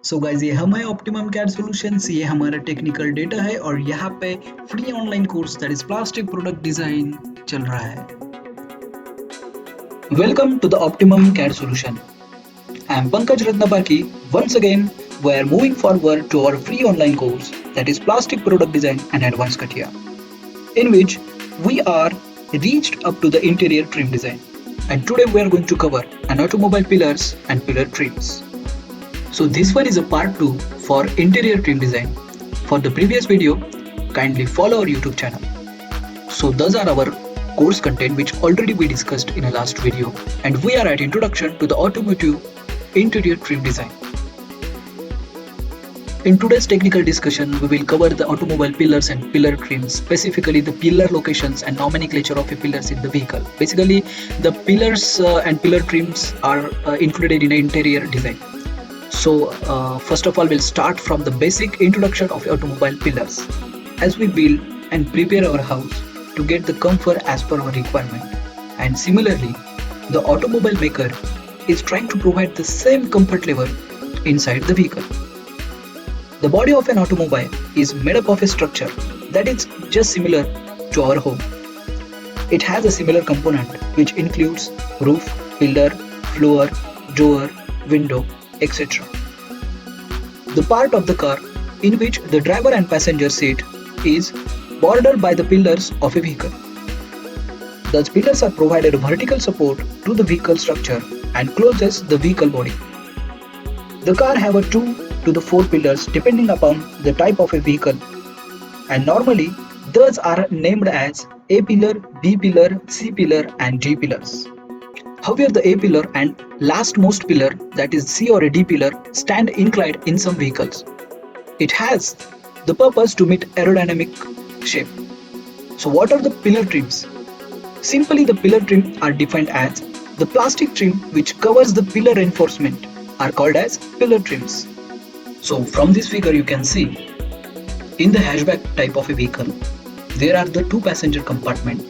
So guys ये हम है ऑप्टिमम कैड सॉल्यूशंस। ये हमारा टेक्निकल डेटा है और यहाँ पे free online course that is plastic product design चल रहा है। Welcome to the optimum CAD solution. I am Pankaj Ratnapaki. Once again, we are moving forward to our free online course that is plastic product design and advanced CATIA, in which we are reached up to the interior trim design. And today we are going to cover an automobile pillars and pillar trims. So this one is a part 2 for interior trim design. For the previous video, kindly follow our YouTube channel. So those are our course content which already we discussed in a last video, and we are at introduction to the automotive interior trim design. In today's technical discussion, we will cover the automobile pillars and pillar trims, specifically the pillar locations and nomenclature of the pillars in the vehicle. Basically, the pillars and pillar trims are included in the interior design. So first of all, we'll start from the basic introduction of automobile pillars. As we build and prepare our house to get the comfort as per our requirement, and similarly, the automobile maker is trying to provide the same comfort level inside the vehicle. The body of an automobile is made up of a structure that is just similar to our home. It has a similar component which includes roof, pillar, floor, door, window, etc. The part of the car in which the driver and passenger sit is bordered by the pillars of a vehicle. Those pillars are provided vertical support to the vehicle structure and closes the vehicle body. The car have a 2 to the 4 pillars depending upon the type of a vehicle, and normally those are named as A pillar, B pillar, C pillar and G pillars. However, the A pillar and lastmost pillar, that is C or a D pillar, stand inclined in some vehicles. It has the purpose to meet aerodynamic shape. So what are the pillar trims? Simply, the pillar trim are defined as the plastic trim which covers the pillar reinforcement are called as pillar trims. So from this figure you can see, in the hatchback type of a vehicle, there are the 2 passenger compartment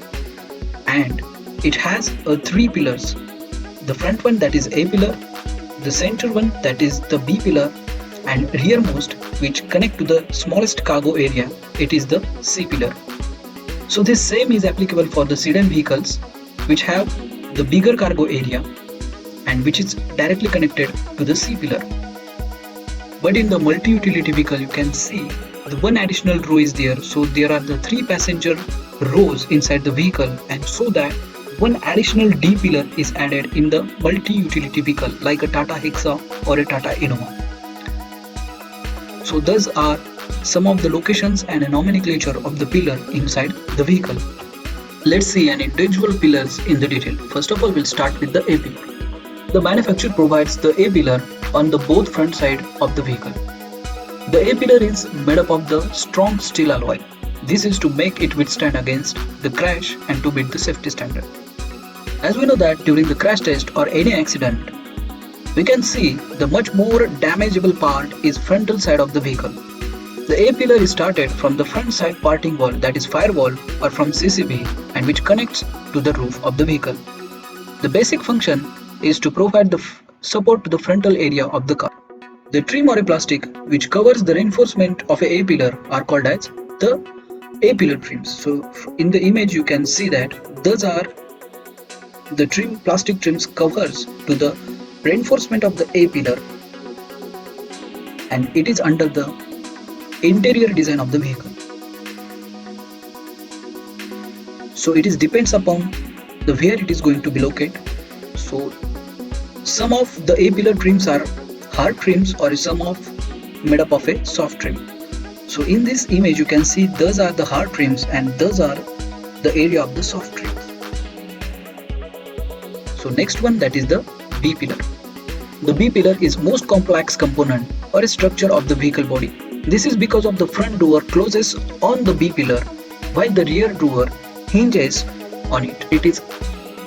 and it has 3 pillars. The front one, that is A pillar, the center one, that is the B pillar, and rearmost, which connect to the smallest cargo area, it is the C pillar. So this same is applicable for the sedan vehicles which have the bigger cargo area and which is directly connected to the C pillar. But in the multi-utility vehicle you can see the one additional row is there, so there are the 3 passenger rows inside the vehicle, and so that one additional D pillar is added in the multi-utility vehicle like a Tata Hexa or a Tata Innova. So those are some of the locations and a nomenclature of the pillar inside the vehicle. Let's see an individual pillars in the detail. First of all, we'll start with the A pillar. The manufacturer provides the A pillar on the both front side of the vehicle. The A pillar is made up of the strong steel alloy. This is to make it withstand against the crash and to meet the safety standard. As we know that during the crash test or any accident, we can see the much more damageable part is frontal side of the vehicle. The A pillar is started from the front side parting wall, that is firewall, or from CCB, and which connects to the roof of the vehicle. The basic function is to provide the support to the frontal area of the car. The trim or a plastic which covers the reinforcement of a pillar are called as the A pillar trims. So in the image you can see that those are the trim, plastic trims covers to the reinforcement of the A pillar, and it is under the interior design of the vehicle. So it is depends upon the where it is going to be located. So some of the A pillar trims are hard trims or some of made up of a soft trim. So in this image you can see those are the hard trims and those are the area of the soft trims. So next one, that is the B pillar. The B pillar is most complex component or a structure of the vehicle body. This is because of the front door closes on the B pillar while the rear door hinges on it. It is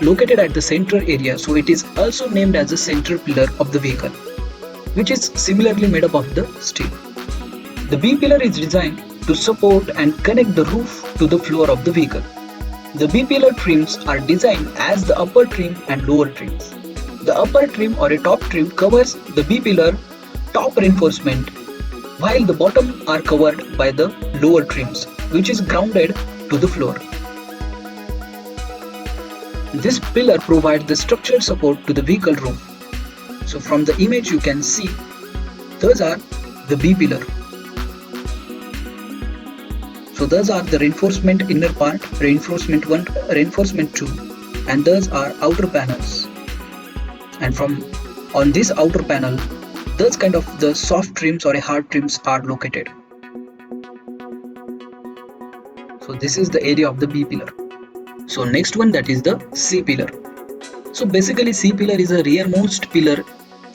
located at the center area, so it is also named as the center pillar of the vehicle, which is similarly made up of the steel. The B pillar is designed to support and connect the roof to the floor of the vehicle. The B pillar trims are designed as the upper trim and lower trims. The upper trim or a top trim covers the B pillar top reinforcement, while the bottom are covered by the lower trims, which is grounded to the floor. This pillar provides the structural support to the vehicle roof. So from the image you can see, those are the B pillar. So those are the reinforcement inner part, reinforcement 1, reinforcement 2, and those are outer panels. And from on this outer panel, those kind of the soft trims or a hard trims are located. So this is the area of the B pillar. So next one, that is the C pillar. So basically C pillar is a rearmost pillar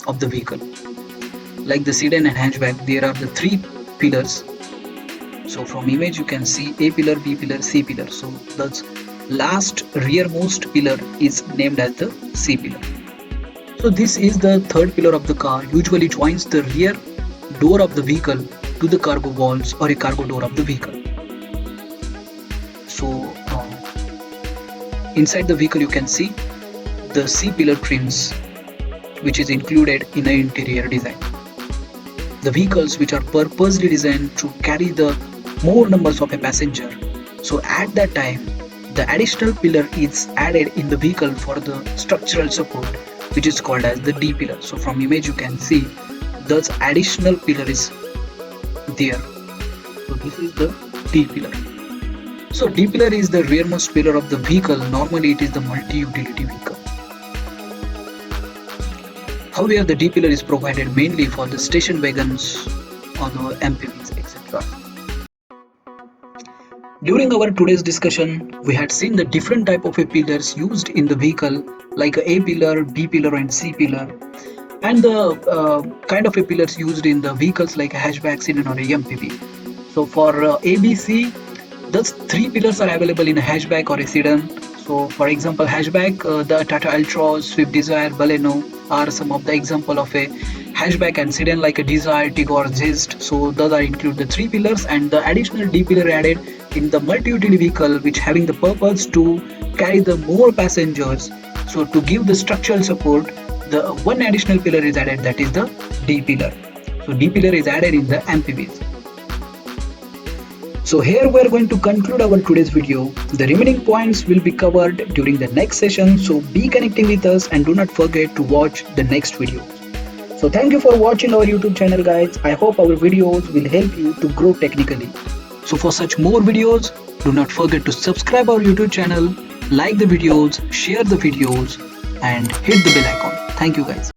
of the vehicle. Like the sedan and hatchback, there are the three pillars. So from image you can see A pillar, B pillar, C pillar. So the last rearmost pillar is named as the C pillar. So this is the third pillar of the car, usually joins the rear door of the vehicle to the cargo walls or a cargo door of the vehicle. So inside the vehicle you can see the C pillar trims, which is included in the interior design. The vehicles which are purposely designed to carry the more numbers of a passenger. So at that time, the additional pillar is added in the vehicle for the structural support, which is called as the D pillar. So from image you can see the additional pillar is there. So this is the D pillar. So D pillar is the rearmost pillar of the vehicle. Normally it is the multi-utility vehicle. However, the D pillar is provided mainly for the station wagons or the MPVs, etc. During our today's discussion, we had seen the different type of pillars used in the vehicle, like A pillar, B pillar and C pillar, and the kind of pillars used in the vehicles like a hatchback, sedan or a MPV. So for ABC, those three pillars are available in a hatchback or a sedan. So for example, hatchback, the Tata Altroz, Swift Desire, Baleno are some of the example of a hatchback, and sedan like a Desire, Tigor, Zest. So those are include the three pillars, and the additional D pillar added in the multi-utility vehicle, which having the purpose to carry the more passengers. So to give the structural support, the one additional pillar is added, that is the D pillar. So D pillar is added in the MPVs. So here we are going to conclude our today's video. The remaining points will be covered during the next session. So be connecting with us and do not forget to watch the next video. So thank you for watching our YouTube channel, guys. I hope our videos will help you to grow technically. So for such more videos, do not forget to subscribe our YouTube channel, like the videos, share the videos and hit the bell icon. Thank you, guys.